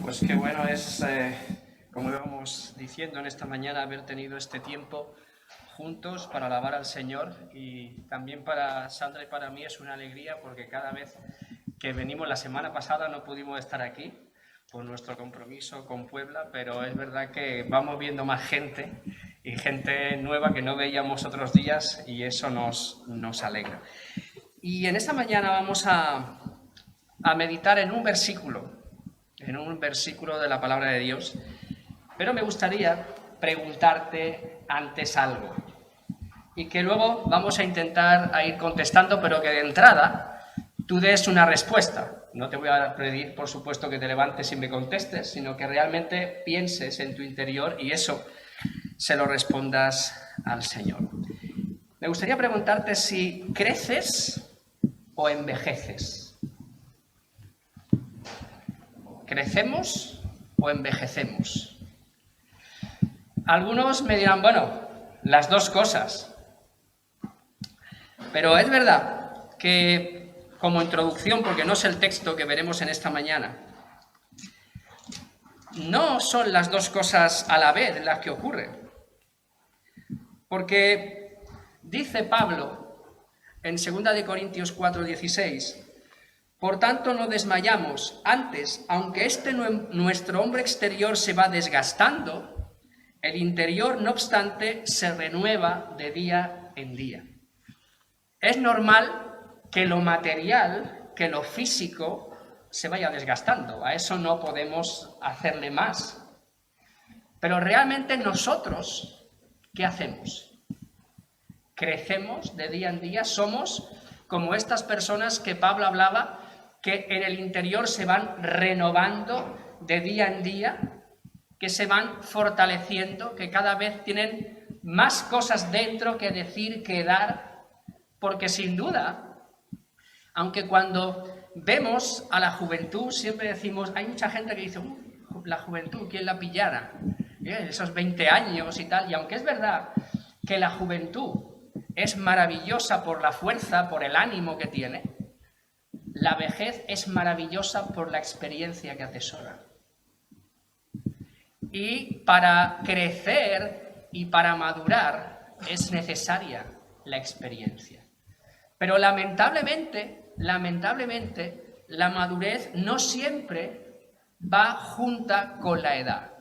Pues qué bueno es, como íbamos diciendo en esta mañana, haber tenido este tiempo juntos para alabar al Señor, y también para Sandra y para mí es una alegría porque cada vez que venimos, la semana pasada no pudimos estar aquí por nuestro compromiso con Puebla, pero es verdad que vamos viendo más gente y gente nueva que no veíamos otros días, y eso nos alegra. Y en esta mañana vamos a meditar en un versículo de la palabra de Dios, pero me gustaría preguntarte antes algo, y que luego vamos a intentar ir contestando, pero que de entrada tú des una respuesta. No te voy a pedir, por supuesto, que te levantes y me contestes, sino que realmente pienses en tu interior y eso se lo respondas al Señor. Me gustaría preguntarte si creces o envejeces. ¿Crecemos o envejecemos? Algunos me dirán, bueno, las dos cosas. Pero es verdad que, como introducción, porque no es el texto que veremos en esta mañana, no son las dos cosas a la vez las que ocurren. Porque dice Pablo en 2 Corintios 4:16, por tanto no desmayamos, antes, aunque nuestro hombre exterior se va desgastando, el interior, no obstante, se renueva de día en día. Es normal que lo material, que lo físico, se vaya desgastando. A eso no podemos hacerle más. Pero realmente nosotros, ¿qué hacemos? Crecemos de día en día, somos como estas personas que Pablo hablaba, que en el interior se van renovando de día en día, que se van fortaleciendo, que cada vez tienen más cosas dentro que decir, que dar, porque sin duda, aunque cuando vemos a la juventud siempre decimos, hay mucha gente que dice, la juventud, ¿quién la pillara? Esos 20 años y tal, y aunque es verdad que la juventud es maravillosa por la fuerza, por el ánimo que tiene, la vejez es maravillosa por la experiencia que atesora. Y para crecer y para madurar es necesaria la experiencia. Pero lamentablemente, la madurez no siempre va junta con la edad.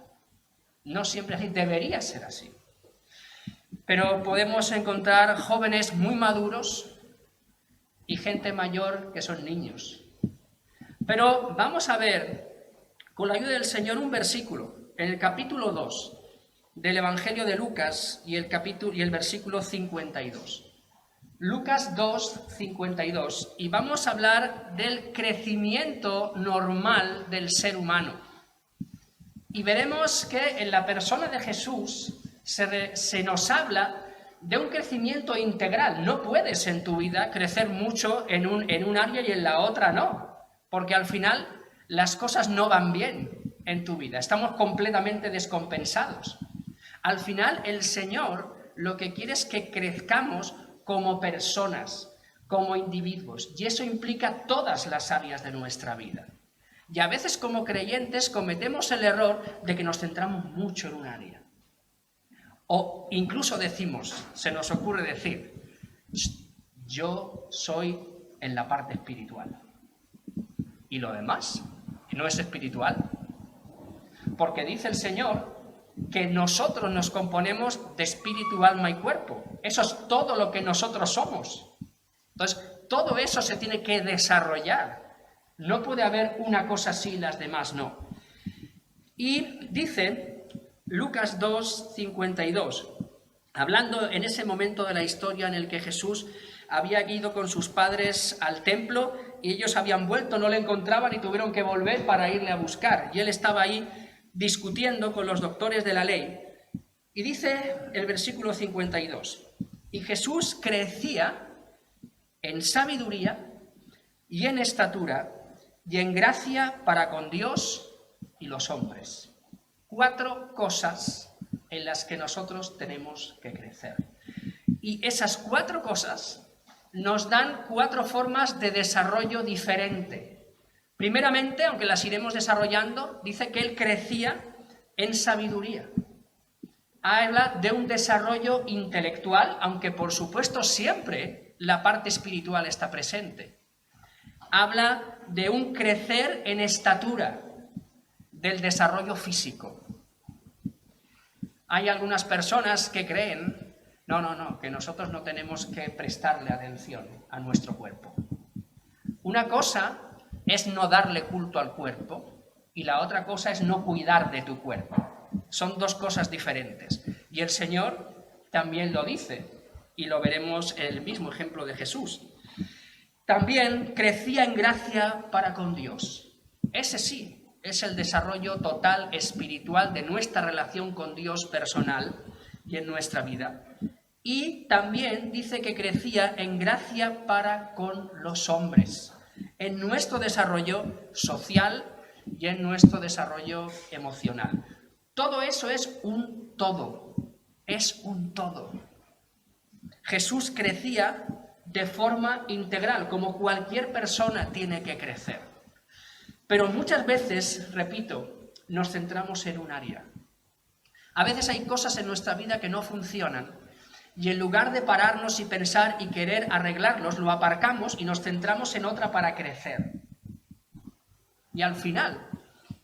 No siempre así, debería ser así. Pero podemos encontrar jóvenes muy maduros y gente mayor que son niños. Pero vamos a ver, con la ayuda del Señor, un versículo en el capítulo 2 del Evangelio de Lucas y el versículo 52. Lucas 2, 52. Y vamos a hablar del crecimiento normal del ser humano. Y veremos que en la persona de Jesús se nos habla de un crecimiento integral. No puedes en tu vida crecer mucho en un área y en la otra no, porque al final las cosas no van bien en tu vida, estamos completamente descompensados. Al final el Señor lo que quiere es que crezcamos como personas, como individuos, y eso implica todas las áreas de nuestra vida. Y a veces como creyentes cometemos el error de que nos centramos mucho en un área. O incluso decimos, se nos ocurre decir, yo soy en la parte espiritual. ¿Y lo demás? ¿No es espiritual? Porque dice el Señor que nosotros nos componemos de espíritu, alma y cuerpo. Eso es todo lo que nosotros somos. Entonces, todo eso se tiene que desarrollar. No puede haber una cosa así y las demás no. Y dice Lucas 2, 52, hablando en ese momento de la historia en el que Jesús había ido con sus padres al templo y ellos habían vuelto, no le encontraban y tuvieron que volver para irle a buscar. Y él estaba ahí discutiendo con los doctores de la ley. Y dice el versículo 52, y Jesús crecía en sabiduría y en estatura y en gracia para con Dios y los hombres. 4 cosas en las que nosotros tenemos que crecer. Y esas 4 cosas nos dan 4 formas de desarrollo diferente. Primeramente, aunque las iremos desarrollando, dice que él crecía en sabiduría. Habla de un desarrollo intelectual, aunque por supuesto siempre la parte espiritual está presente. Habla de un crecer en estatura, del desarrollo físico. Hay algunas personas que creen, que nosotros no tenemos que prestarle atención a nuestro cuerpo. Una cosa es no darle culto al cuerpo y la otra cosa es no cuidar de tu cuerpo. Son dos cosas diferentes. Y el Señor también lo dice, y lo veremos en el mismo ejemplo de Jesús. También crecía en gracia para con Dios. Ese sí, es el desarrollo total espiritual de nuestra relación con Dios personal y en nuestra vida. Y también dice que crecía en gracia para con los hombres, en nuestro desarrollo social y en nuestro desarrollo emocional. Todo eso es un todo, es un todo. Jesús crecía de forma integral, como cualquier persona tiene que crecer. Pero muchas veces, repito, nos centramos en un área. A veces hay cosas en nuestra vida que no funcionan y en lugar de pararnos y pensar y querer arreglarlos, lo aparcamos y nos centramos en otra para crecer. Y al final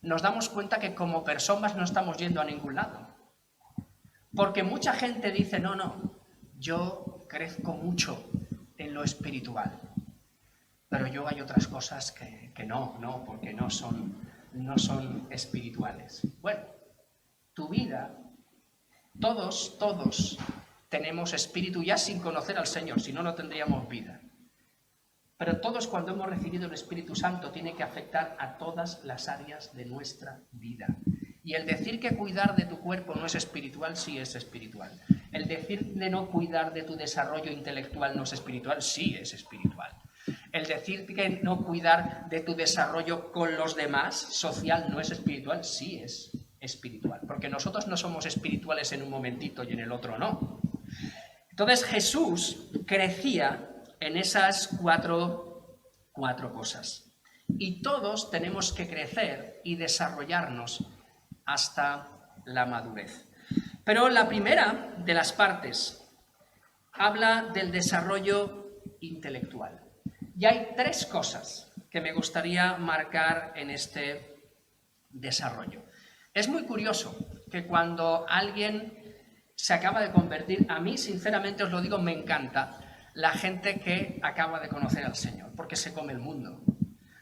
nos damos cuenta que como personas no estamos yendo a ningún lado. Porque mucha gente dice, yo crezco mucho en lo espiritual, pero yo hay otras cosas que porque no son espirituales. Bueno, tu vida, todos tenemos espíritu ya sin conocer al Señor, si no, no tendríamos vida. Pero todos cuando hemos recibido el Espíritu Santo tiene que afectar a todas las áreas de nuestra vida. Y el decir que cuidar de tu cuerpo no es espiritual, sí es espiritual. El decir de no cuidar de tu desarrollo intelectual no es espiritual, sí es espiritual. El decir que no cuidar de tu desarrollo con los demás, social, no es espiritual, sí es espiritual. Porque nosotros no somos espirituales en un momentito y en el otro no. Entonces Jesús crecía en esas cuatro cosas. Y todos tenemos que crecer y desarrollarnos hasta la madurez. Pero la primera de las partes habla del desarrollo intelectual. Y hay tres cosas que me gustaría marcar en este desarrollo. Es muy curioso que cuando alguien se acaba de convertir, a mí sinceramente os lo digo, me encanta la gente que acaba de conocer al Señor, porque se come el mundo,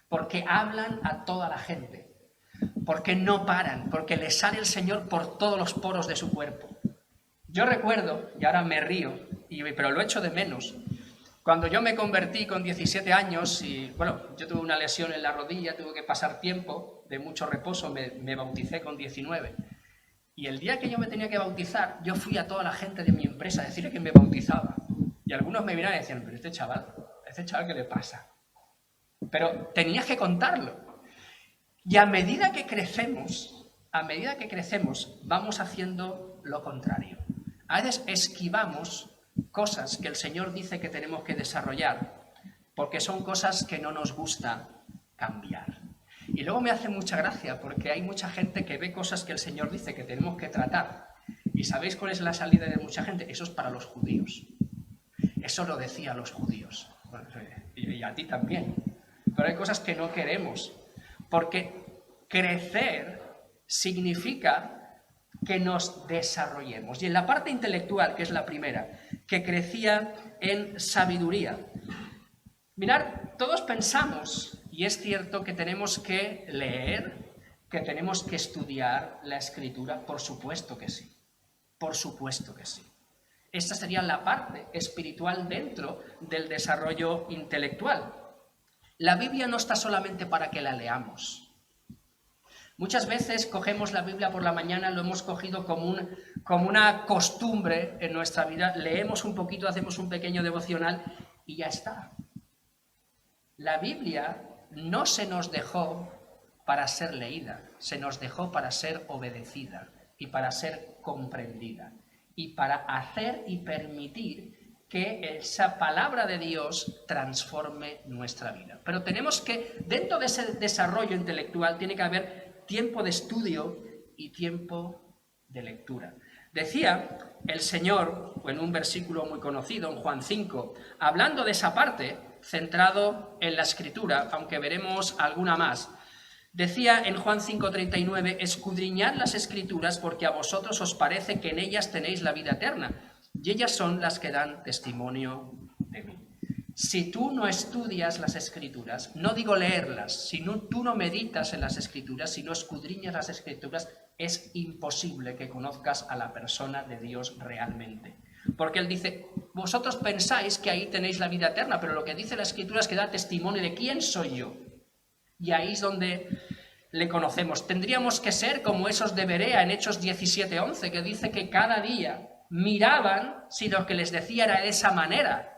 porque hablan a toda la gente, porque no paran, porque les sale el Señor por todos los poros de su cuerpo. Yo recuerdo, y ahora me río, pero lo echo de menos, cuando yo me convertí con 17 años, y yo tuve una lesión en la rodilla, tuve que pasar tiempo de mucho reposo, me bauticé con 19. Y el día que yo me tenía que bautizar, yo fui a toda la gente de mi empresa a decirle que me bautizaba. Y algunos me miraban y decían, pero este chaval, ¿qué le pasa? Pero tenías que contarlo. Y a medida que crecemos, vamos haciendo lo contrario. A veces esquivamos cosas que el Señor dice que tenemos que desarrollar, porque son cosas que no nos gusta cambiar. Y luego me hace mucha gracia, porque hay mucha gente que ve cosas que el Señor dice que tenemos que tratar. ¿Y sabéis cuál es la salida de mucha gente? Eso es para los judíos. Eso lo decía a los judíos. Bueno, y a ti también. Pero hay cosas que no queremos, porque crecer significa que nos desarrollemos. Y en la parte intelectual, que es la primera, que crecía en sabiduría. Mirad, todos pensamos, y es cierto, que tenemos que leer, que tenemos que estudiar la Escritura, por supuesto que sí. Por supuesto que sí. Esta sería la parte espiritual dentro del desarrollo intelectual. La Biblia no está solamente para que la leamos. Muchas veces cogemos la Biblia por la mañana, lo hemos cogido como una costumbre en nuestra vida, leemos un poquito, hacemos un pequeño devocional y ya está. La Biblia no se nos dejó para ser leída, se nos dejó para ser obedecida y para ser comprendida y para hacer y permitir que esa palabra de Dios transforme nuestra vida. Pero tenemos que, dentro de ese desarrollo intelectual, tiene que haber tiempo de estudio y tiempo de lectura. Decía el Señor, en un versículo muy conocido, en Juan 5, hablando de esa parte, centrado en la Escritura, aunque veremos alguna más, decía en Juan 5:39, escudriñad las Escrituras porque a vosotros os parece que en ellas tenéis la vida eterna, y ellas son las que dan testimonio de mí. Si tú no estudias las Escrituras, no digo leerlas, si tú no meditas en las Escrituras, si no escudriñas las Escrituras, es imposible que conozcas a la persona de Dios realmente. Porque Él dice, vosotros pensáis que ahí tenéis la vida eterna, pero lo que dice la Escritura es que da testimonio de quién soy yo. Y ahí es donde le conocemos. Tendríamos que ser como esos de Berea en Hechos 17:11, que dice que cada día miraban si lo que les decía era de esa manera.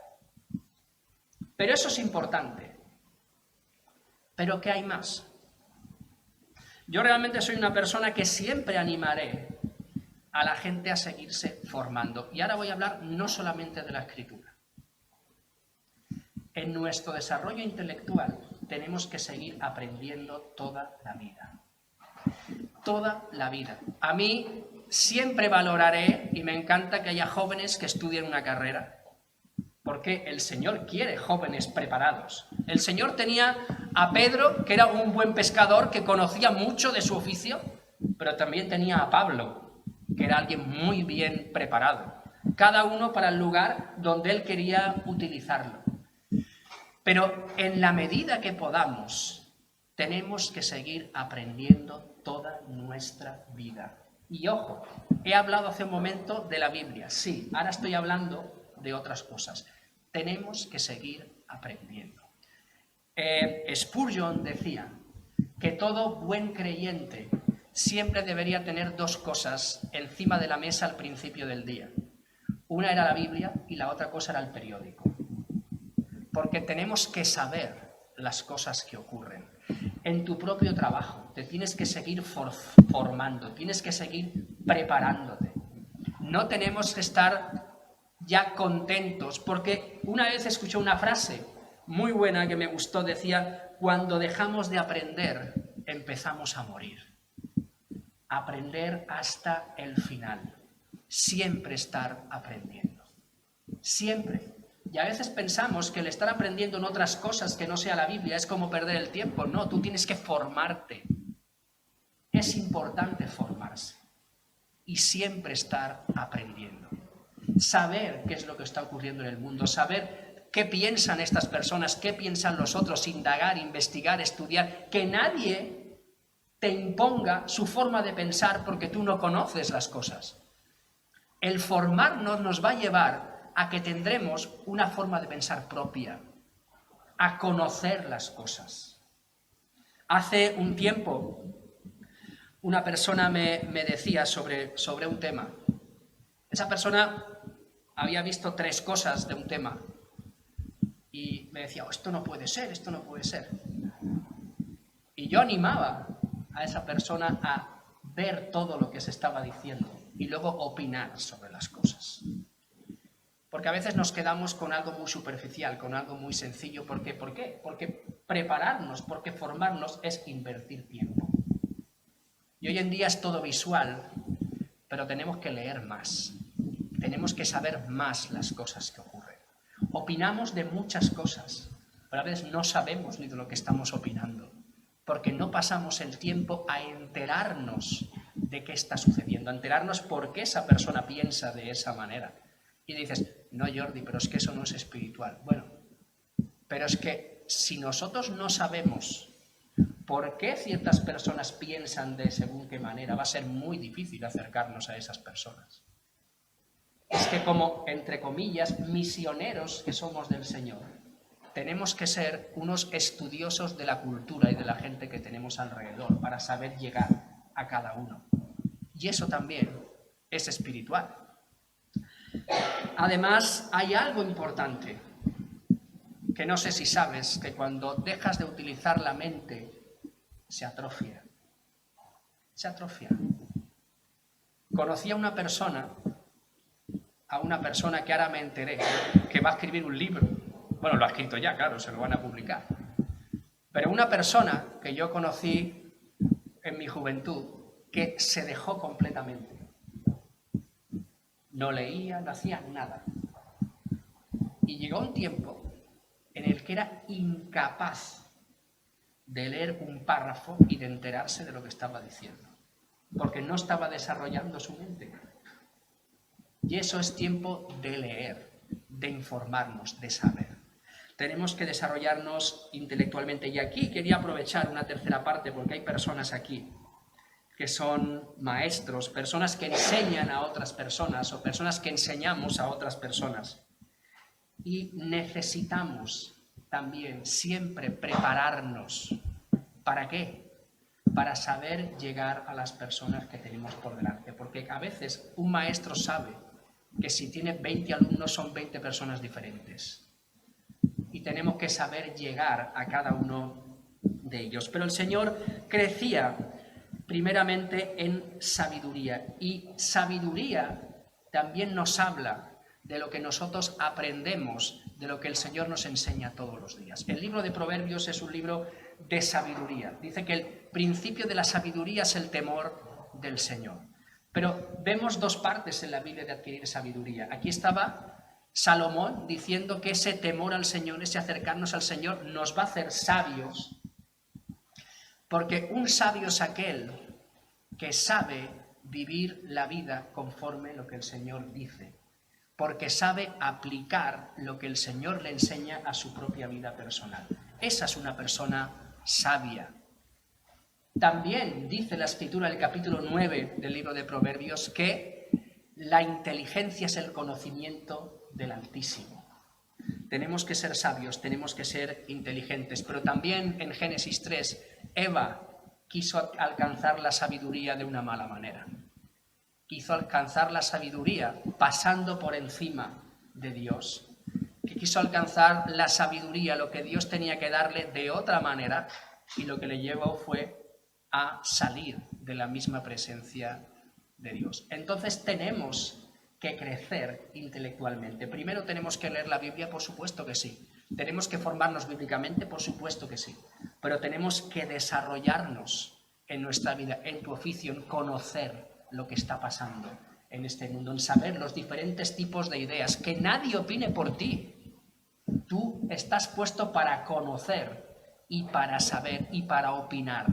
Pero eso es importante. ¿Pero qué hay más? Yo realmente soy una persona que siempre animaré a la gente a seguirse formando. Y ahora voy a hablar no solamente de la Escritura. En nuestro desarrollo intelectual tenemos que seguir aprendiendo toda la vida. Toda la vida. A mí siempre valoraré, y me encanta que haya jóvenes que estudien una carrera, porque el Señor quiere jóvenes preparados. El Señor tenía a Pedro, que era un buen pescador, que conocía mucho de su oficio, pero también tenía a Pablo, que era alguien muy bien preparado. Cada uno para el lugar donde él quería utilizarlo. Pero en la medida que podamos, tenemos que seguir aprendiendo toda nuestra vida. Y ojo, he hablado hace un momento de la Biblia. Sí, ahora estoy hablando de otras cosas. Tenemos que seguir aprendiendo. Spurgeon decía que todo buen creyente siempre debería tener dos cosas encima de la mesa al principio del día. Una era la Biblia y la otra cosa era el periódico. Porque tenemos que saber las cosas que ocurren. En tu propio trabajo te tienes que seguir formando, tienes que seguir preparándote. No tenemos que estar ya contentos, porque una vez escuché una frase muy buena que me gustó, decía, cuando dejamos de aprender, empezamos a morir. Aprender hasta el final. Siempre estar aprendiendo. Siempre. Y a veces pensamos que el estar aprendiendo en otras cosas que no sea la Biblia es como perder el tiempo. No, tú tienes que formarte. Es importante formarse y siempre estar aprendiendo. Saber qué es lo que está ocurriendo en el mundo, saber qué piensan estas personas, qué piensan los otros, indagar, investigar, estudiar, que nadie te imponga su forma de pensar porque tú no conoces las cosas. El formarnos nos va a llevar a que tendremos una forma de pensar propia, a conocer las cosas. Hace un tiempo, una persona me decía sobre un tema. Esa persona había visto 3 cosas de un tema y me decía, esto no puede ser, esto no puede ser. Y yo animaba a esa persona a ver todo lo que se estaba diciendo y luego opinar sobre las cosas. Porque a veces nos quedamos con algo muy superficial, con algo muy sencillo. ¿Por qué? ¿Por qué? Porque prepararnos, porque formarnos es invertir tiempo. Y hoy en día es todo visual, pero tenemos que leer más. Tenemos que saber más las cosas que ocurren. Opinamos de muchas cosas, pero a veces no sabemos ni de lo que estamos opinando, porque no pasamos el tiempo a enterarnos de qué está sucediendo, a enterarnos por qué esa persona piensa de esa manera. Y dices, no, Jordi, pero es que eso no es espiritual. Bueno, pero es que si nosotros no sabemos por qué ciertas personas piensan de según qué manera, va a ser muy difícil acercarnos a esas personas. Es que como, entre comillas, misioneros que somos del Señor, tenemos que ser unos estudiosos de la cultura y de la gente que tenemos alrededor para saber llegar a cada uno. Y eso también es espiritual. Además, hay algo importante, que no sé si sabes, que cuando dejas de utilizar la mente, se atrofia. Se atrofia. Conocí a una persona a una persona que ahora me enteré que va a escribir un libro. Bueno, lo ha escrito ya, claro, se lo van a publicar. Pero una persona que yo conocí en mi juventud que se dejó completamente. No leía, no hacía nada. Y llegó un tiempo en el que era incapaz de leer un párrafo y de enterarse de lo que estaba diciendo, porque no estaba desarrollando su mente. Y eso es tiempo de leer, de informarnos, de saber. Tenemos que desarrollarnos intelectualmente. Y aquí quería aprovechar una tercera parte, porque hay personas aquí que son maestros, personas que enseñan a otras personas o personas que enseñamos a otras personas. Y necesitamos también siempre prepararnos. ¿Para qué? Para saber llegar a las personas que tenemos por delante. Porque a veces un maestro sabe que si tiene 20 alumnos son 20 personas diferentes. Y tenemos que saber llegar a cada uno de ellos. Pero el Señor crecía primeramente en sabiduría. Y sabiduría también nos habla de lo que nosotros aprendemos, de lo que el Señor nos enseña todos los días. El libro de Proverbios es un libro de sabiduría. Dice que el principio de la sabiduría es el temor del Señor. Pero vemos dos partes en la Biblia de adquirir sabiduría. Aquí estaba Salomón diciendo que ese temor al Señor, ese acercarnos al Señor, nos va a hacer sabios, porque un sabio es aquel que sabe vivir la vida conforme lo que el Señor dice, porque sabe aplicar lo que el Señor le enseña a su propia vida personal. Esa es una persona sabia. También dice la Escritura, en el capítulo 9 del libro de Proverbios, que la inteligencia es el conocimiento del Altísimo. Tenemos que ser sabios, tenemos que ser inteligentes, pero también en Génesis 3, Eva quiso alcanzar la sabiduría de una mala manera. Quiso alcanzar la sabiduría pasando por encima de Dios. Que quiso alcanzar la sabiduría, lo que Dios tenía que darle de otra manera, y lo que le llevó fue a salir de la misma presencia de Dios. Entonces tenemos que crecer intelectualmente. Primero tenemos que leer la Biblia, por supuesto que sí. Tenemos que formarnos bíblicamente, por supuesto que sí. Pero tenemos que desarrollarnos en nuestra vida, en tu oficio, en conocer lo que está pasando en este mundo, en saber los diferentes tipos de ideas, que nadie opine por ti. Tú estás puesto para conocer y para saber y para opinar.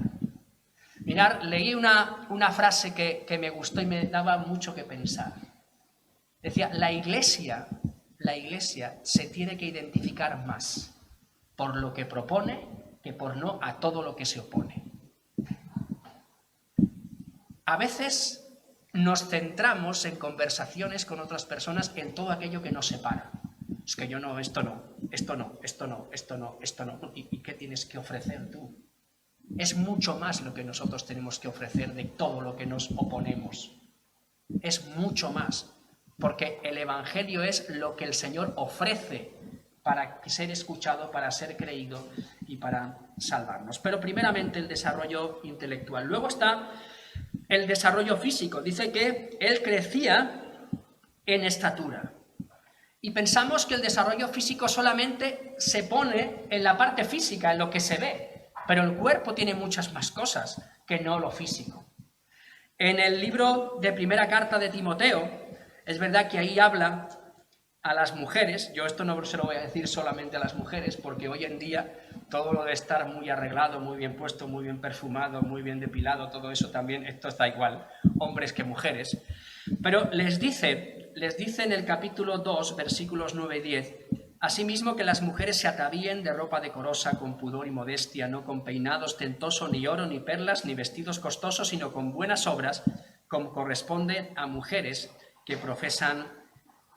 Mirad, leí una frase que me gustó y me daba mucho que pensar. Decía, la iglesia se tiene que identificar más por lo que propone que por no a todo lo que se opone. A veces nos centramos en conversaciones con otras personas en todo aquello que nos separa. Es que yo no, esto no, esto no, esto no, esto no, esto no. ¿Y qué tienes que ofrecer tú? Es mucho más lo que nosotros tenemos que ofrecer de todo lo que nos oponemos. Es mucho más, porque el Evangelio es lo que el Señor ofrece para ser escuchado, para ser creído y para salvarnos. Pero primeramente el desarrollo intelectual. Luego está el desarrollo físico. Dice que él crecía en estatura. Y pensamos que el desarrollo físico solamente se pone en la parte física, en lo que se ve. Pero el cuerpo tiene muchas más cosas que no lo físico. En el libro de primera carta de Timoteo, es verdad que ahí habla a las mujeres. Yo esto no se lo voy a decir solamente a las mujeres, porque hoy en día todo lo de estar muy arreglado, muy bien puesto, muy bien perfumado, muy bien depilado, todo eso también, esto está igual, hombres que mujeres. Pero les dice en el capítulo 2, versículos 9 y 10, asimismo que las mujeres se atavíen de ropa decorosa, con pudor y modestia, no con peinados ostentoso, ni oro, ni perlas, ni vestidos costosos, sino con buenas obras, como corresponde a mujeres que profesan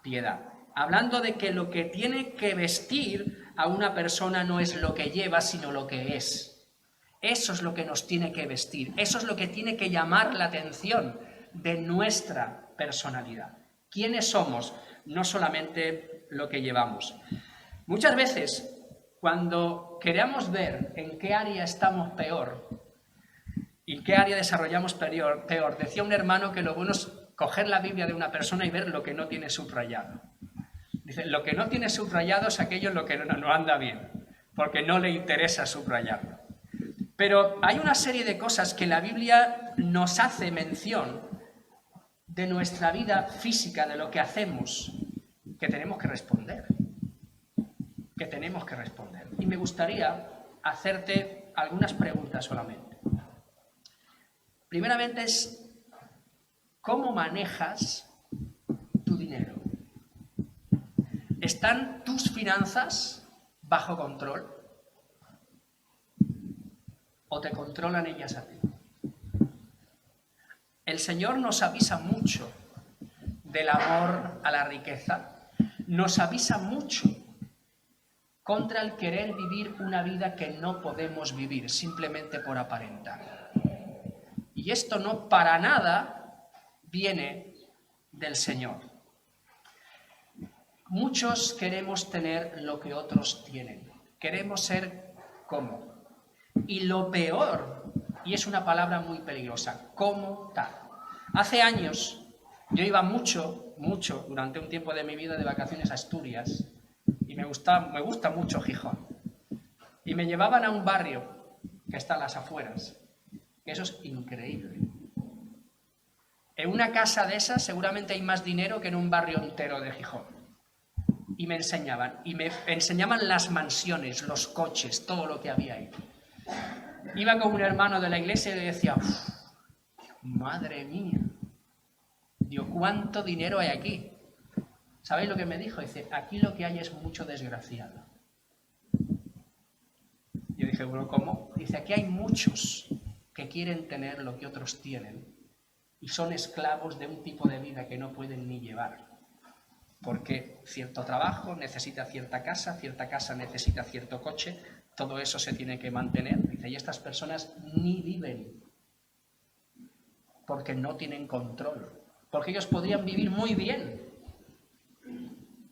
piedad. Hablando de que lo que tiene que vestir a una persona no es lo que lleva, sino lo que es. Eso es lo que nos tiene que vestir, eso es lo que tiene que llamar la atención de nuestra personalidad. ¿Quiénes somos? No solamente lo que llevamos. Muchas veces, cuando queremos ver en qué área estamos peor y en qué área desarrollamos peor, decía un hermano que lo bueno es coger la Biblia de una persona y ver lo que no tiene subrayado. Dice, lo que no tiene subrayado es aquello en lo que no anda bien, porque no le interesa subrayarlo. Pero hay una serie de cosas que la Biblia nos hace mención de nuestra vida física, de lo que hacemos, que tenemos que responder. Y me gustaría hacerte algunas preguntas solamente. Primeramente es, ¿cómo manejas tu dinero? ¿Están tus finanzas bajo control? ¿O te controlan ellas a ti? El Señor nos avisa mucho del amor a la riqueza, nos avisa mucho contra el querer vivir una vida que no podemos vivir simplemente por aparentar. Y esto no para nada viene del Señor. Muchos queremos tener lo que otros tienen, queremos ser como. Y lo peor, y es una palabra muy peligrosa, como tal. Hace años yo iba mucho, durante un tiempo de mi vida de vacaciones a Asturias, y me gusta mucho Gijón. Y me llevaban a un barrio que está a las afueras, que eso es increíble. En una casa de esas seguramente hay más dinero que en un barrio entero de Gijón. Y me enseñaban las mansiones, los coches, todo lo que había ahí. Iba con un hermano de la iglesia y le decía, madre mía, Dios, ¿cuánto dinero hay aquí? ¿Sabéis lo que me dijo? Dice, aquí lo que hay es mucho desgraciado. Yo dije, bueno, ¿cómo? Dice, aquí hay muchos que quieren tener lo que otros tienen y son esclavos de un tipo de vida que no pueden ni llevar. Porque cierto trabajo necesita cierta casa necesita cierto coche, todo eso se tiene que mantener. Dice, y estas personas ni viven porque no tienen control. Porque ellos podrían vivir muy bien,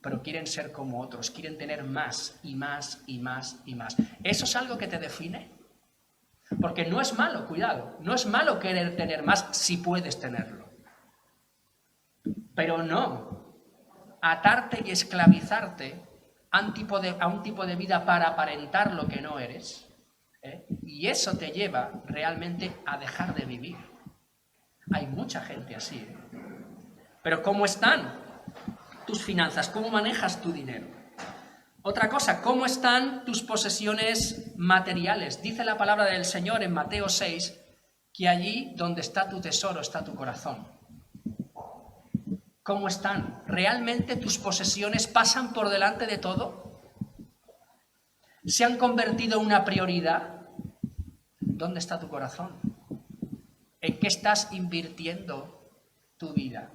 pero quieren ser como otros, quieren tener más y más y más y más. ¿Eso es algo que te define? Porque no es malo, cuidado, no es malo querer tener más si puedes tenerlo. Pero no atarte y esclavizarte a un tipo de vida para aparentar lo que no eres, y eso te lleva realmente a dejar de vivir. Hay mucha gente así, Pero ¿cómo están tus finanzas? ¿Cómo manejas tu dinero? Otra cosa, ¿cómo están tus posesiones materiales? Dice la palabra del Señor en Mateo 6 que allí donde está tu tesoro está tu corazón. ¿Cómo están? ¿Realmente tus posesiones pasan por delante de todo? ¿Se han convertido en una prioridad? ¿Dónde está tu corazón? ¿En qué estás invirtiendo tu vida?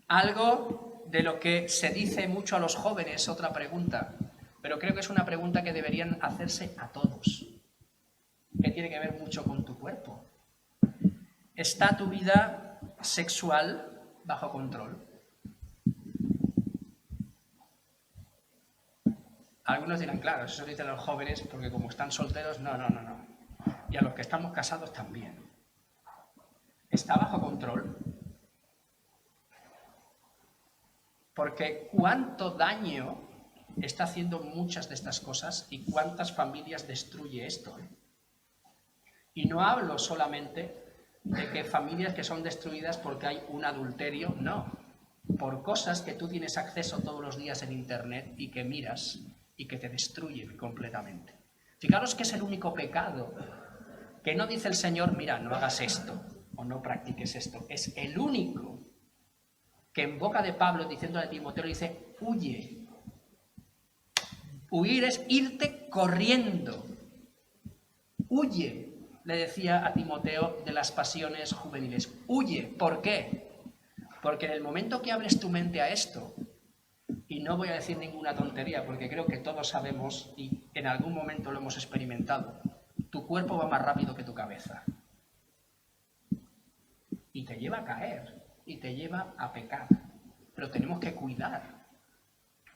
Algo de lo que se dice mucho a los jóvenes, otra pregunta, pero creo que es una pregunta que deberían hacerse a todos, que tiene que ver mucho con tu cuerpo. ¿Está tu vida sexual bajo control? Algunos dirán, claro, eso dicen los jóvenes porque como están solteros, no. Y a los que estamos casados también. ¿Está bajo control? Porque cuánto daño está haciendo muchas de estas cosas y cuántas familias destruye esto. Y no hablo solamente de que familias que son destruidas porque hay un adulterio, no. Por cosas que tú tienes acceso todos los días en Internet y que miras y que te destruyen completamente. Fijaros que es el único pecado que no dice el Señor, mira, no hagas esto o no practiques esto. Es el único que en boca de Pablo, diciéndole a Timoteo, dice, huye. Huir es irte corriendo. Huye, le decía a Timoteo, de las pasiones juveniles. Huye. ¿Por qué? Porque en el momento que abres tu mente a esto, y no voy a decir ninguna tontería, porque creo que todos sabemos, y en algún momento lo hemos experimentado, tu cuerpo va más rápido que tu cabeza. Y te lleva a caer. Y te lleva a pecar. Pero tenemos que cuidar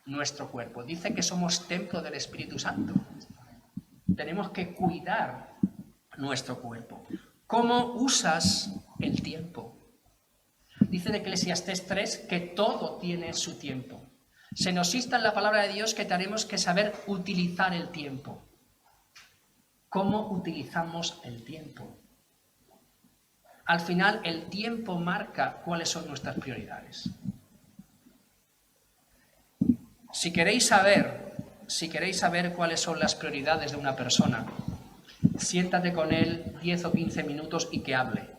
nuestro cuerpo. Dice que somos templo del Espíritu Santo. Tenemos que cuidar nuestro cuerpo. ¿Cómo usas el tiempo? Dice de Eclesiastés 3 que todo tiene su tiempo. Se nos insta en la palabra de Dios que tenemos que saber utilizar el tiempo. ¿Cómo utilizamos el tiempo? Al final, el tiempo marca cuáles son nuestras prioridades. Si queréis saber cuáles son las prioridades de una persona, siéntate con él 10 o 15 minutos y que hable.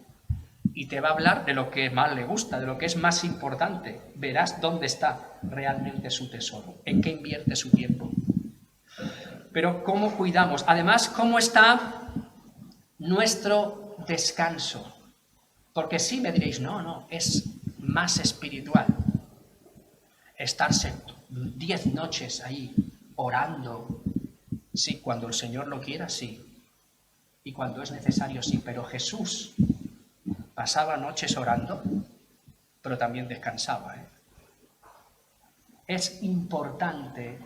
Y te va a hablar de lo que más le gusta, de lo que es más importante. Verás dónde está realmente su tesoro, en qué invierte su tiempo. Pero ¿cómo cuidamos? Además, ¿cómo está nuestro descanso? Porque sí me diréis, no, es más espiritual. Estarse 10 noches ahí orando, sí, cuando el Señor lo quiera, sí. Y cuando es necesario, sí. Pero Jesús pasaba noches orando, pero también descansaba. Es importante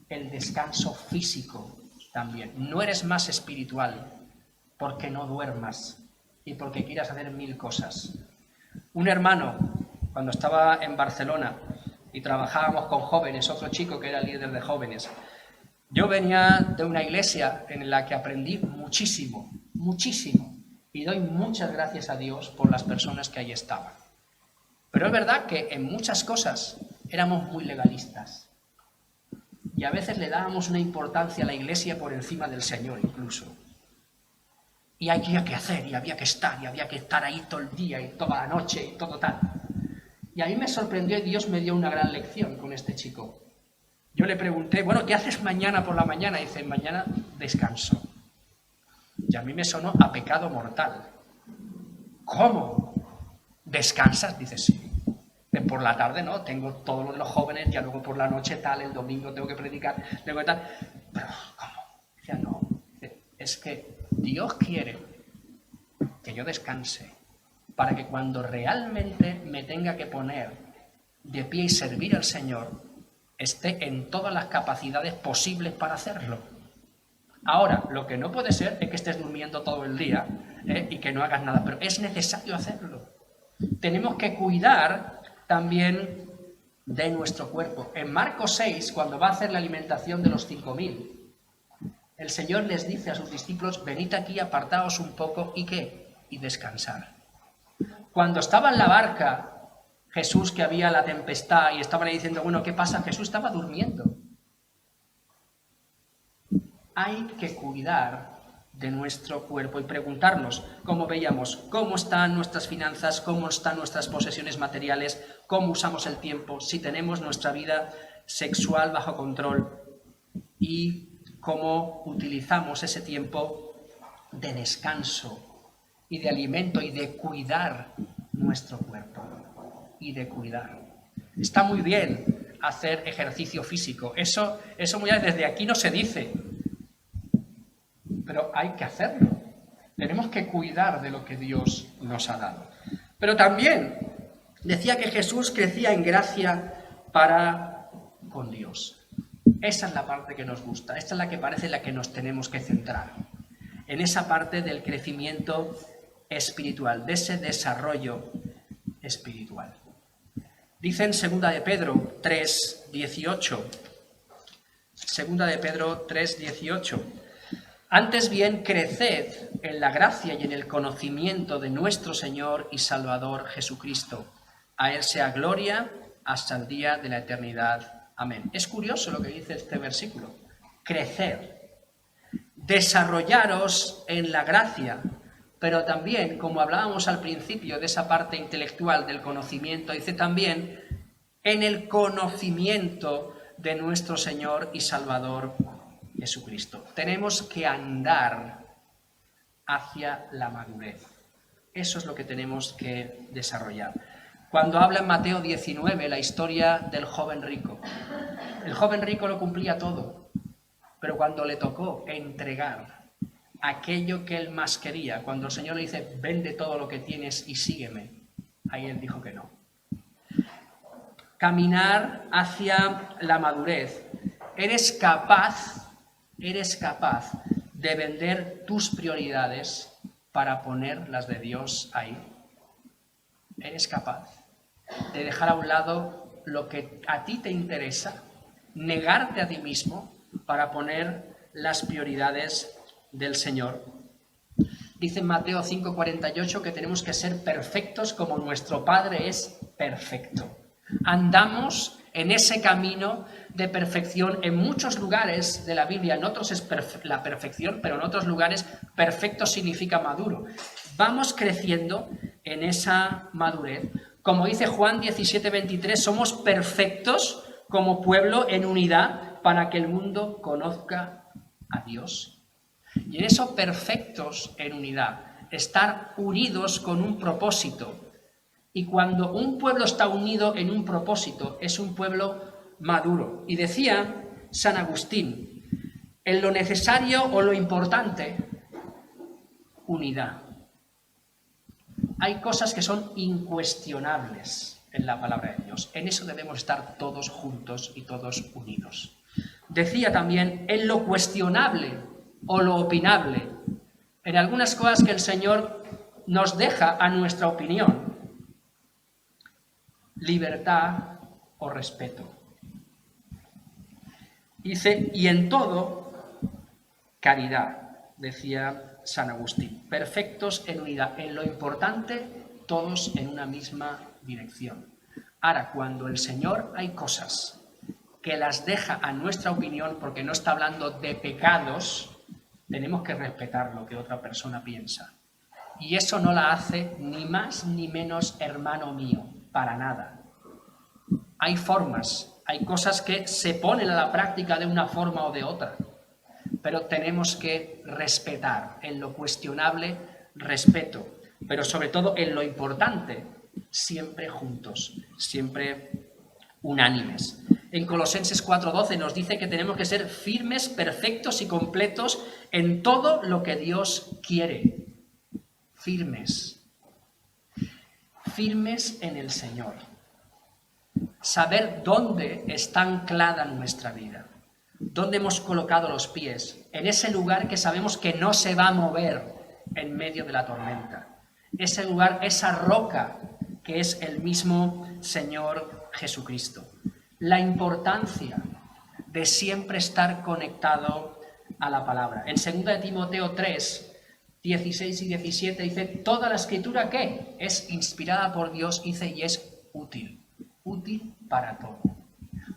el descanso físico también. No eres más espiritual porque no duermas y porque quieras hacer 1000 cosas. Un hermano, cuando estaba en Barcelona y trabajábamos con jóvenes, otro chico que era líder de jóvenes, yo venía de una iglesia en la que aprendí muchísimo, y doy muchas gracias a Dios por las personas que allí estaban. Pero es verdad que en muchas cosas éramos muy legalistas. Y a veces le dábamos una importancia a la iglesia por encima del Señor incluso. Y había que hacer, y había que estar, y había que estar ahí todo el día, y toda la noche, y todo tal. Y a mí me sorprendió y Dios me dio una gran lección con este chico. Yo le pregunté, bueno, ¿qué haces mañana por la mañana? Y dice, mañana descanso. Y a mí me sonó a pecado mortal. ¿Cómo? ¿Descansas? Dice, sí. Por la tarde no, tengo todo lo de los jóvenes, ya luego por la noche tal, el domingo tengo que predicar, tengo que tal. Pero, ¿cómo? Dice, no, es que Dios quiere que yo descanse para que cuando realmente me tenga que poner de pie y servir al Señor, esté en todas las capacidades posibles para hacerlo. Ahora, lo que no puede ser es que estés durmiendo todo el día y que no hagas nada, pero es necesario hacerlo. Tenemos que cuidar también de nuestro cuerpo. En Marcos 6, cuando va a hacer la alimentación de los 5000, el Señor les dice a sus discípulos, venid aquí, apartaos un poco, ¿y qué? Y descansar. Cuando estaba en la barca, Jesús, que había la tempestad y estaban ahí diciendo, bueno, ¿qué pasa? Jesús estaba durmiendo. Hay que cuidar de nuestro cuerpo y preguntarnos, como veíamos, cómo están nuestras finanzas, cómo están nuestras posesiones materiales, cómo usamos el tiempo, si tenemos nuestra vida sexual bajo control y cómo utilizamos ese tiempo de descanso y de alimento y de cuidar nuestro cuerpo y de cuidar. Está muy bien hacer ejercicio físico, eso muy bien, desde aquí no se dice, pero hay que hacerlo. Tenemos que cuidar de lo que Dios nos ha dado. Pero también decía que Jesús crecía en gracia para con Dios. Esa es la parte que nos gusta, esta es la que parece la que nos tenemos que centrar. En esa parte del crecimiento espiritual, de ese desarrollo espiritual. Dice en 2 de Pedro 3:18, 2 de Pedro 3:18, antes bien, creced en la gracia y en el conocimiento de nuestro Señor y Salvador Jesucristo. A Él sea gloria hasta el día de la eternidad. Amén. Es curioso lo que dice este versículo. Crecer. Desarrollaros en la gracia, pero también, como hablábamos al principio de esa parte intelectual del conocimiento, dice también en el conocimiento de nuestro Señor y Salvador Jesucristo. Tenemos que andar hacia la madurez. Eso es lo que tenemos que desarrollar. Cuando habla en Mateo 19 la historia del joven rico, el joven rico lo cumplía todo, pero cuando le tocó entregar aquello que él más quería, cuando el Señor le dice, vende todo lo que tienes y sígueme, ahí él dijo que no. Caminar hacia la madurez. Eres capaz de vender tus prioridades para poner las de Dios ahí. ¿Eres capaz? de dejar a un lado lo que a ti te interesa, negarte a ti mismo para poner las prioridades del Señor. Dice en Mateo 5:48 que tenemos que ser perfectos como nuestro Padre es perfecto. Andamos en ese camino de perfección. En muchos lugares de la Biblia, en otros es la perfección, pero en otros lugares perfecto significa maduro. Vamos creciendo en esa madurez. Como dice Juan 17:23, somos perfectos como pueblo en unidad para que el mundo conozca a Dios. Y en eso perfectos en unidad, estar unidos con un propósito. Y cuando un pueblo está unido en un propósito, es un pueblo maduro. Y decía San Agustín, en lo necesario o lo importante, unidad. Hay cosas que son incuestionables en la palabra de Dios. En eso debemos estar todos juntos y todos unidos. Decía también, en lo cuestionable o lo opinable, en algunas cosas que el Señor nos deja a nuestra opinión, libertad o respeto. Dice, y en todo, caridad, decía San Agustín, perfectos en unidad, en lo importante, todos en una misma dirección. Ahora, cuando el Señor hay cosas que las deja a nuestra opinión, porque no está hablando de pecados, tenemos que respetar lo que otra persona piensa. Y eso no la hace ni más ni menos hermano mío, para nada. Hay formas, hay cosas que se ponen a la práctica de una forma o de otra, pero tenemos que respetar, en lo cuestionable, respeto, pero sobre todo en lo importante, siempre juntos, siempre unánimes. En Colosenses 4:12 nos dice que tenemos que ser firmes, perfectos y completos en todo lo que Dios quiere. Firmes. Firmes en el Señor. Saber dónde está anclada nuestra vida. Dónde hemos colocado los pies. En ese lugar que sabemos que no se va a mover en medio de la tormenta. Ese lugar, esa roca que es el mismo Señor Jesucristo. La importancia de siempre estar conectado a la palabra. En 2 de Timoteo 3, 16 y 17 dice, toda la escritura, ¿qué? Es inspirada por Dios, dice, y es útil. Útil para todo.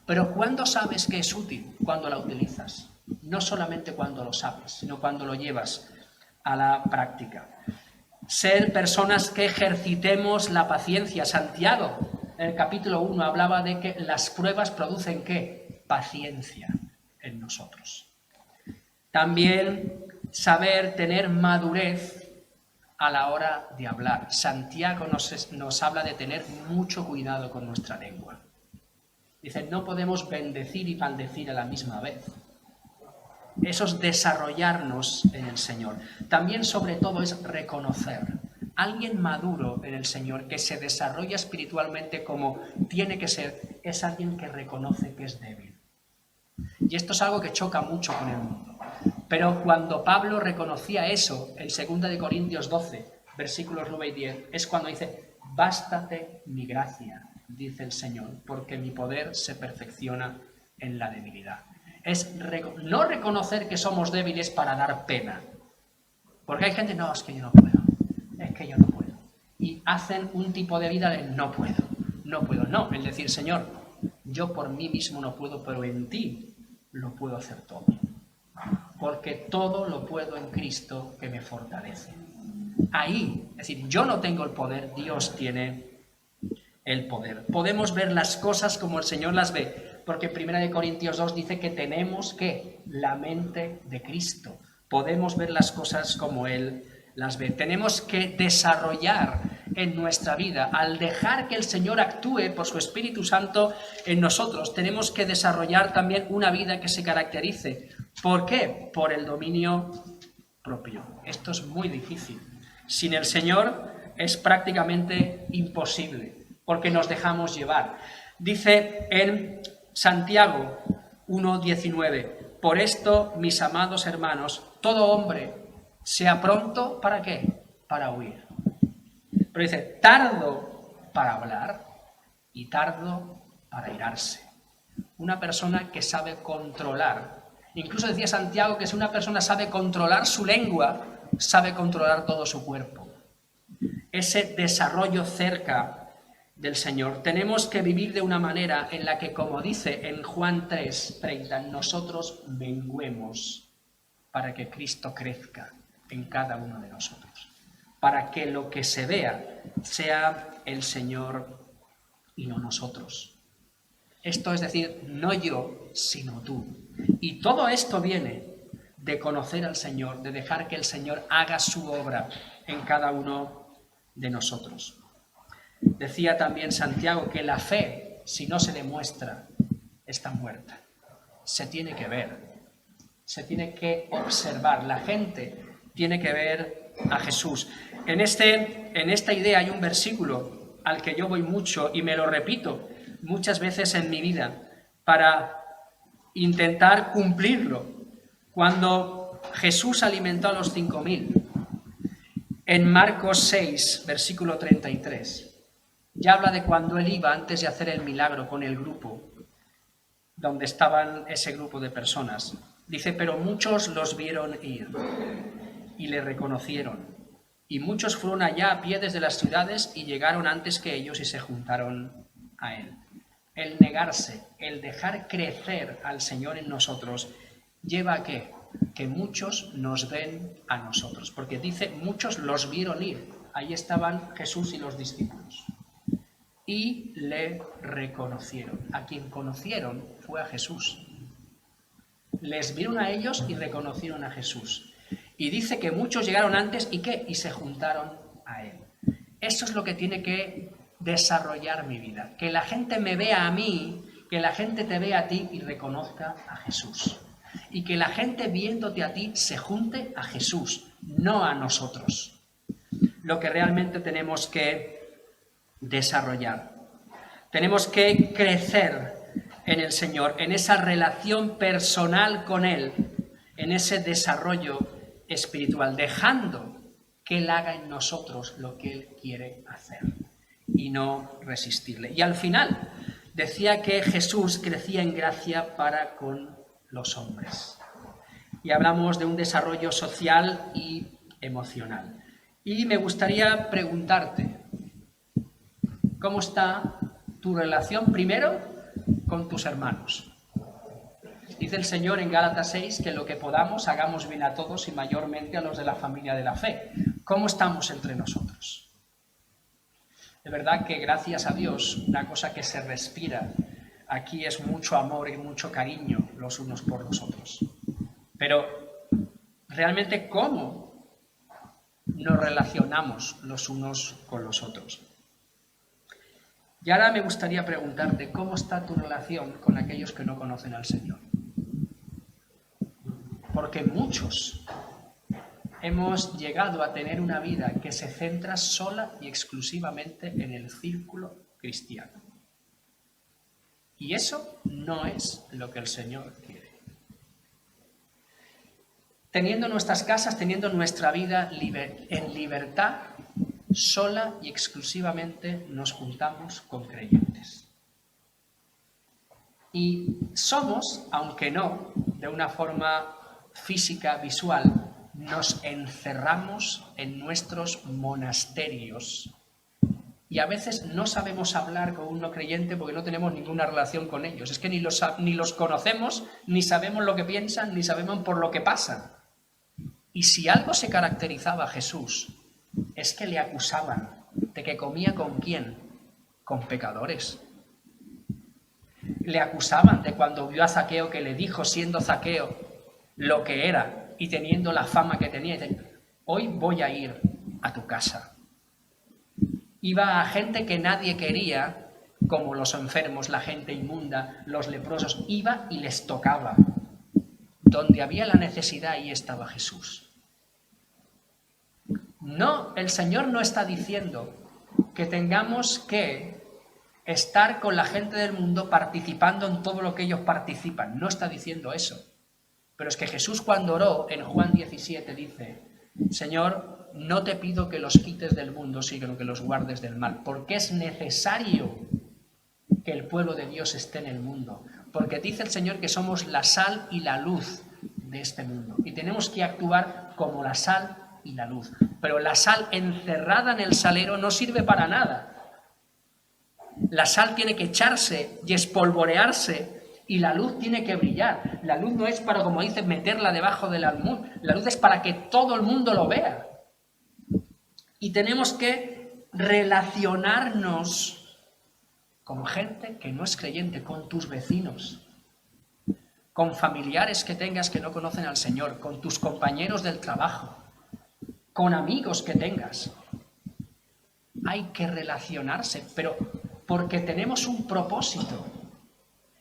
Pero ¿cuándo sabes que es útil? Cuando la utilizas. No solamente cuando lo sabes, sino cuando lo llevas a la práctica. Ser personas que ejercitemos la paciencia. Santiago, en el capítulo 1, hablaba de que las pruebas producen ¿qué? Paciencia en nosotros. También saber tener madurez a la hora de hablar. Santiago nos habla de tener mucho cuidado con nuestra lengua. Dice, no podemos bendecir y maldecir a la misma vez. Eso es desarrollarnos en el Señor. También, sobre todo, es reconocer. Alguien maduro en el Señor, que se desarrolla espiritualmente como tiene que ser, es alguien que reconoce que es débil. Y esto es algo que choca mucho con el mundo. Pero cuando Pablo reconocía eso, en 2 de Corintios 12, versículos 9 y 10, es cuando dice, bástate mi gracia, dice el Señor, porque mi poder se perfecciona en la debilidad. Es no reconocer que somos débiles para dar pena. Porque hay gente, no, es que yo no puedo, es que yo no puedo. Y hacen un tipo de vida de no puedo, no puedo. No, el decir, Señor, yo por mí mismo no puedo, pero en ti lo puedo hacer todo. Porque todo lo puedo en Cristo que me fortalece. Ahí, es decir, yo no tengo el poder, Dios tiene el poder. Podemos ver las cosas como el Señor las ve, porque en 1 Corintios 2 dice que tenemos que la mente de Cristo. Podemos ver las cosas como Él las ve. Tenemos que desarrollar en nuestra vida, al dejar que el Señor actúe por su Espíritu Santo en nosotros, tenemos que desarrollar también una vida que se caracterice. ¿Por qué? Por el dominio propio. Esto es muy difícil. Sin el Señor es prácticamente imposible, porque nos dejamos llevar. Dice en Santiago 1:19, por esto, mis amados hermanos, todo hombre sea pronto, ¿para qué? Para oír. Pero dice, tardo para hablar, y tardo para irarse. Una persona que sabe controlar. Incluso decía Santiago que si una persona sabe controlar su lengua, sabe controlar todo su cuerpo. Ese desarrollo cerca del Señor. Tenemos que vivir de una manera en la que, como dice en Juan 3:30, nosotros menguemos para que Cristo crezca en cada uno de nosotros. Para que lo que se vea sea el Señor y no nosotros. Esto es decir, no yo, sino tú. Y todo esto viene de conocer al Señor, de dejar que el Señor haga su obra en cada uno de nosotros. Decía también Santiago que la fe, si no se demuestra, está muerta. Se tiene que ver, se tiene que observar. La gente tiene que ver a Jesús. En esta idea hay un versículo al que yo voy mucho y me lo repito muchas veces en mi vida para intentar cumplirlo. Cuando Jesús alimentó a los 5.000, en Marcos 6, versículo 33, ya habla de cuando él iba antes de hacer el milagro con el grupo, donde estaban ese grupo de personas. Dice, pero muchos los vieron ir y le reconocieron. Y muchos fueron allá a pie desde las ciudades y llegaron antes que ellos y se juntaron a él. El negarse, el dejar crecer al Señor en nosotros, lleva a ¿qué? Que muchos nos ven a nosotros. Porque dice, muchos los vieron ir. Ahí estaban Jesús y los discípulos. Y le reconocieron. A quien conocieron fue a Jesús. Les vieron a ellos y reconocieron a Jesús. Y dice que muchos llegaron antes y ¿qué? Y se juntaron a él. Eso es lo que tiene que desarrollar mi vida. Que la gente me vea a mí, que la gente te vea a ti y reconozca a Jesús. Y que la gente viéndote a ti se junte a Jesús, no a nosotros. Lo que realmente tenemos que desarrollar. Tenemos que crecer en el Señor, en esa relación personal con Él, en ese desarrollo espiritual, dejando que Él haga en nosotros lo que Él quiere hacer y no resistirle. Y al final decía que Jesús crecía en gracia para con los hombres. Y hablamos de un desarrollo social y emocional. Y me gustaría preguntarte, ¿cómo está tu relación primero con tus hermanos? Dice el Señor en Gálatas 6 que lo que podamos hagamos bien a todos y mayormente a los de la familia de la fe. ¿Cómo estamos entre nosotros? De verdad que gracias a Dios, una cosa que se respira aquí es mucho amor y mucho cariño los unos por los otros. Pero realmente, ¿cómo nos relacionamos los unos con los otros? Y ahora me gustaría preguntarte, ¿cómo está tu relación con aquellos que no conocen al Señor? Porque muchos hemos llegado a tener una vida que se centra sola y exclusivamente en el círculo cristiano. Y eso no es lo que el Señor quiere. Teniendo nuestras casas, teniendo nuestra vida en libertad, sola y exclusivamente nos juntamos con creyentes. Y somos, aunque no de una forma física, visual, nos encerramos en nuestros monasterios y a veces no sabemos hablar con un no creyente porque no tenemos ninguna relación con ellos. Es que ni los conocemos, ni sabemos lo que piensan, ni sabemos por lo que pasan. Y si algo se caracterizaba a Jesús, es que le acusaban de que comía ¿con quién? Con pecadores. Le acusaban de cuando vio a Zaqueo, que le dijo, siendo Zaqueo lo que era y teniendo la fama que tenía, hoy voy a ir a tu casa. Iba a gente que nadie quería, como los enfermos, la gente inmunda, los leprosos, iba y les tocaba. Donde había la necesidad, ahí estaba Jesús. No, el Señor no está diciendo que tengamos que estar con la gente del mundo participando en todo lo que ellos participan. No está diciendo eso. Pero es que Jesús cuando oró en Juan 17 dice, Señor, no te pido que los quites del mundo, sino que los guardes del mal, porque es necesario que el pueblo de Dios esté en el mundo, porque dice el Señor que somos la sal y la luz de este mundo, y tenemos que actuar como la sal y la luz. Pero la sal encerrada en el salero no sirve para nada. La sal tiene que echarse y espolvorearse, y la luz tiene que brillar. La luz no es para, como dice, meterla debajo del almud. La luz es para que todo el mundo lo vea. Y tenemos que relacionarnos con gente que no es creyente, con tus vecinos, con familiares que tengas que no conocen al Señor, con tus compañeros del trabajo, con amigos que tengas. Hay que relacionarse, pero porque tenemos un propósito.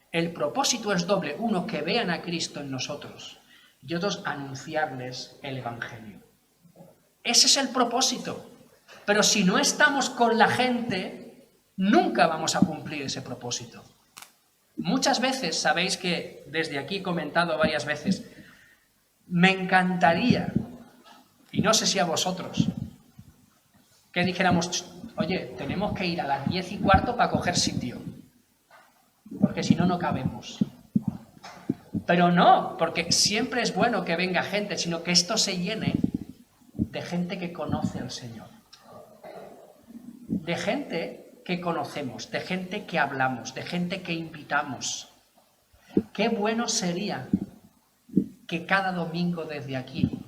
El propósito es doble. Uno, que vean a Cristo en nosotros, y otros, anunciarles el Evangelio. Ese es el propósito. Pero si no estamos con la gente, nunca vamos a cumplir ese propósito. Muchas veces, sabéis que desde aquí he comentado varias veces, me encantaría, y no sé si a vosotros, que dijéramos, oye, tenemos que ir a las 10:15 para coger sitio, porque si no, no cabemos. Pero no, porque siempre es bueno que venga gente, sino que esto se llene de gente que conoce al Señor. De gente que conocemos, de gente que hablamos, de gente que invitamos. Qué bueno sería que cada domingo desde aquí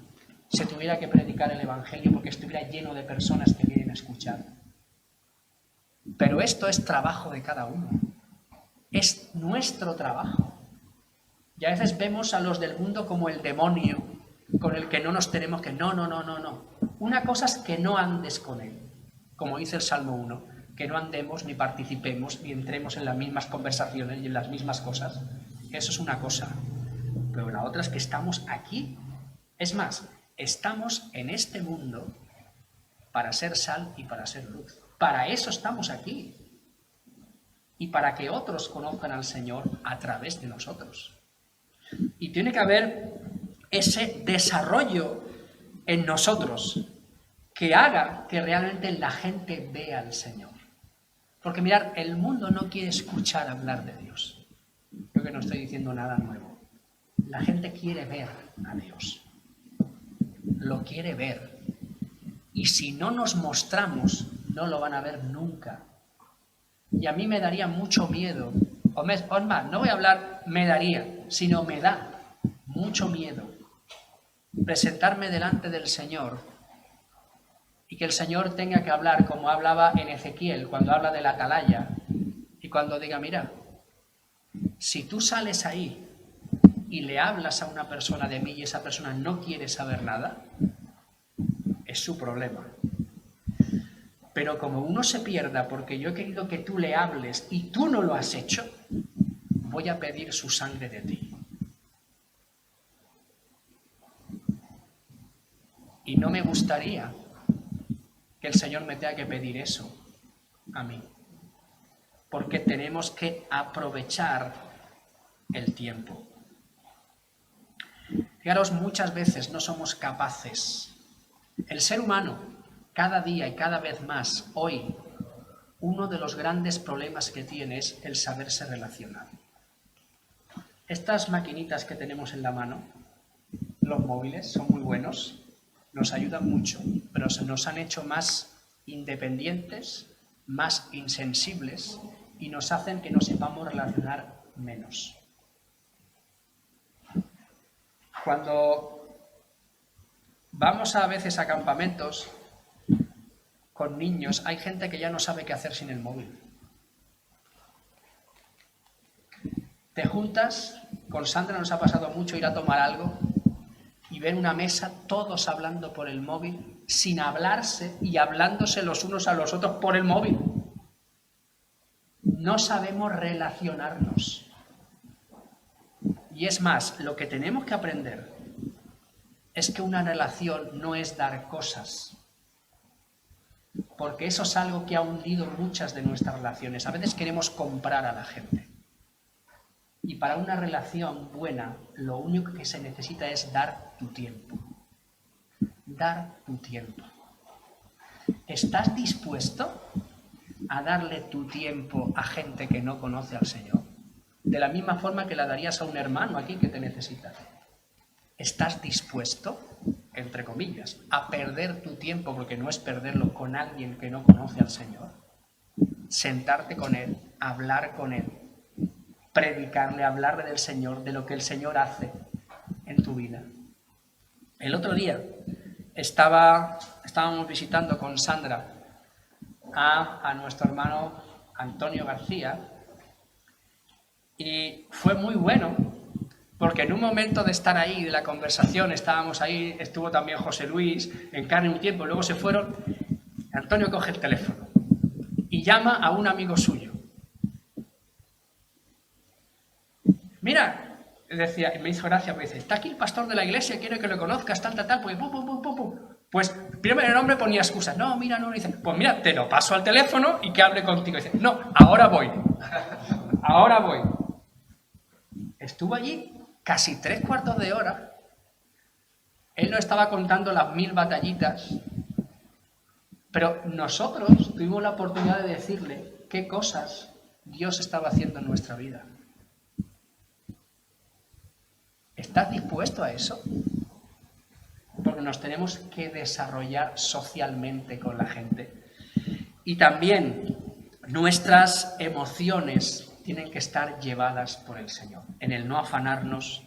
se tuviera que predicar el Evangelio porque estuviera lleno de personas que vienen a escuchar. Pero esto es trabajo de cada uno. Es nuestro trabajo. Y a veces vemos a los del mundo como el demonio con el que no nos tenemos que... No. Una cosa es que no andes con él, como dice el Salmo 1, que no andemos, ni participemos, ni entremos en las mismas conversaciones y en las mismas cosas. Eso es una cosa. Pero la otra es que estamos aquí. Es más, estamos en este mundo para ser sal y para ser luz. Para eso estamos aquí. Y para que otros conozcan al Señor a través de nosotros. Y tiene que haber ese desarrollo en nosotros que haga que realmente la gente vea al Señor. Porque mirad, el mundo no quiere escuchar hablar de Dios. Creo que no estoy diciendo nada nuevo. La gente quiere ver a Dios. Lo quiere ver. Y si no nos mostramos, no lo van a ver nunca. Y a mí me daría mucho miedo. O más, no voy a hablar me daría, sino me da mucho miedo presentarme delante del Señor y que el Señor tenga que hablar como hablaba en Ezequiel cuando habla de la atalaya y cuando diga, mira, si tú sales ahí y le hablas a una persona de mí y esa persona no quiere saber nada, es su problema. Pero como uno se pierda porque yo he querido que tú le hables y tú no lo has hecho, voy a pedir su sangre de ti. Y no me gustaría que el Señor me tenga que pedir eso a mí. Porque tenemos que aprovechar el tiempo. Fijaros, muchas veces no somos capaces. El ser humano, cada día y cada vez más, hoy, uno de los grandes problemas que tiene es el saberse relacionar. Estas maquinitas que tenemos en la mano, los móviles, son muy buenos, nos ayudan mucho, pero se nos han hecho más independientes, más insensibles y nos hacen que nos sepamos relacionar menos. Cuando vamos a veces a campamentos con niños, hay gente que ya no sabe qué hacer sin el móvil. Te juntas, con Sandra nos ha pasado mucho ir a tomar algo y ver una mesa todos hablando por el móvil, sin hablarse y hablándose los unos a los otros por el móvil. No sabemos relacionarnos. Y es más, lo que tenemos que aprender es que una relación no es dar cosas, porque eso es algo que ha hundido muchas de nuestras relaciones. A veces queremos comprar a la gente. Y para una relación buena, lo único que se necesita es dar tu tiempo. Dar tu tiempo. ¿Estás dispuesto a darle tu tiempo a gente que no conoce al Señor? De la misma forma que la darías a un hermano aquí que te necesita. ¿Estás dispuesto, entre comillas, a perder tu tiempo, porque no es perderlo, con alguien que no conoce al Señor? Sentarte con Él, hablar con Él, predicarle, hablarle del Señor, de lo que el Señor hace en tu vida. El otro día estábamos visitando con Sandra a nuestro hermano Antonio García y fue muy bueno porque en un momento de estar ahí, de la conversación, estábamos ahí, estuvo también José Luis, en carne un tiempo, luego se fueron. Antonio coge el teléfono y llama a un amigo suyo. Mira, decía, me hizo gracia, porque dice, está aquí el pastor de la iglesia, quiero que lo conozcas, tal, pues pum. Pues primero el hombre ponía excusas, no, mira, no, dice, pues mira, te lo paso al teléfono y que hable contigo. Dice, no, ahora voy. Estuvo allí casi 3/4 de hora. Él nos estaba contando las 1000 batallitas, pero nosotros tuvimos la oportunidad de decirle qué cosas Dios estaba haciendo en nuestra vida. ¿Estás dispuesto a eso? Porque nos tenemos que desarrollar socialmente con la gente. Y también nuestras emociones tienen que estar llevadas por el Señor, en el no afanarnos,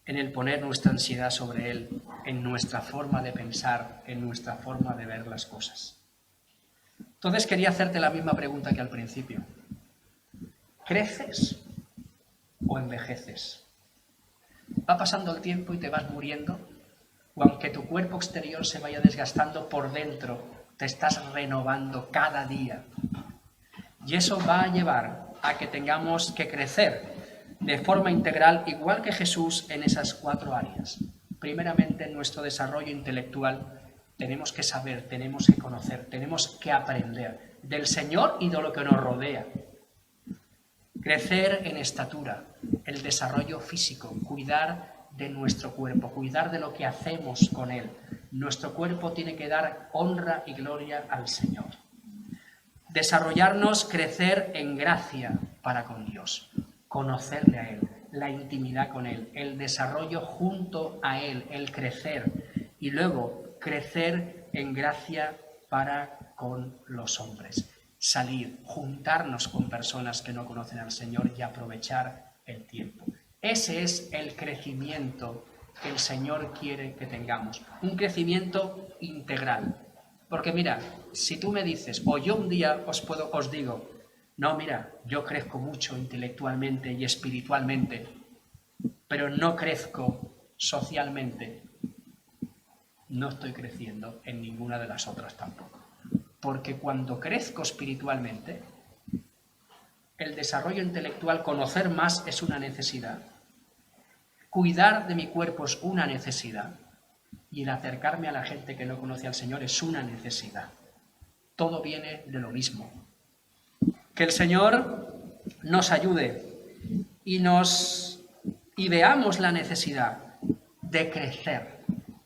en el poner nuestra ansiedad sobre Él, en nuestra forma de pensar, en nuestra forma de ver las cosas. Entonces quería hacerte la misma pregunta que al principio. ¿Creces o envejeces? ¿Va pasando el tiempo y te vas muriendo? ¿O aunque tu cuerpo exterior se vaya desgastando, por dentro te estás renovando cada día? Y eso va a llevar a que tengamos que crecer de forma integral, igual que Jesús, en esas 4 áreas. Primeramente, en nuestro desarrollo intelectual tenemos que saber, tenemos que conocer, tenemos que aprender del Señor y de lo que nos rodea. Crecer en estatura, el desarrollo físico, cuidar de nuestro cuerpo, cuidar de lo que hacemos con él. Nuestro cuerpo tiene que dar honra y gloria al Señor. Desarrollarnos, crecer en gracia para con Dios, conocerle a Él, la intimidad con Él, el desarrollo junto a Él, el crecer, y luego crecer en gracia para con los hombres. Salir, juntarnos con personas que no conocen al Señor y aprovechar el tiempo. Ese es el crecimiento que el Señor quiere que tengamos, un crecimiento integral. Porque mira, si tú me dices, o yo un día os digo, no, mira, yo crezco mucho intelectualmente y espiritualmente, pero no crezco socialmente, no estoy creciendo en ninguna de las otras tampoco. Porque cuando crezco espiritualmente, el desarrollo intelectual, conocer más es una necesidad, cuidar de mi cuerpo es una necesidad, y el acercarme a la gente que no conoce al Señor es una necesidad. Todo viene de lo mismo. Que el Señor nos ayude y veamos la necesidad de crecer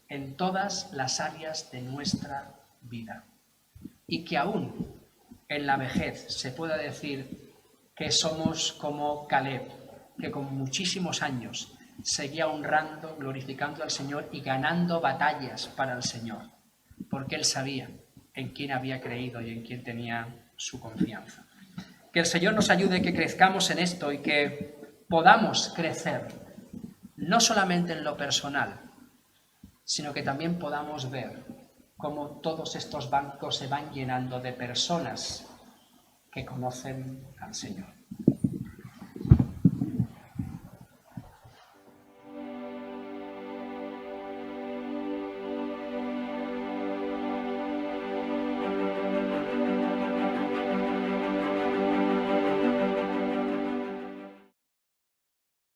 en todas las áreas de nuestra vida. Y que aún en la vejez se pueda decir que somos como Caleb, que con muchísimos años seguía honrando, glorificando al Señor y ganando batallas para el Señor, porque él sabía en quién había creído y en quién tenía su confianza. Que el Señor nos ayude, que crezcamos en esto y que podamos crecer, no solamente en lo personal, sino que también podamos ver cómo todos estos bancos se van llenando de personas que conocen al Señor.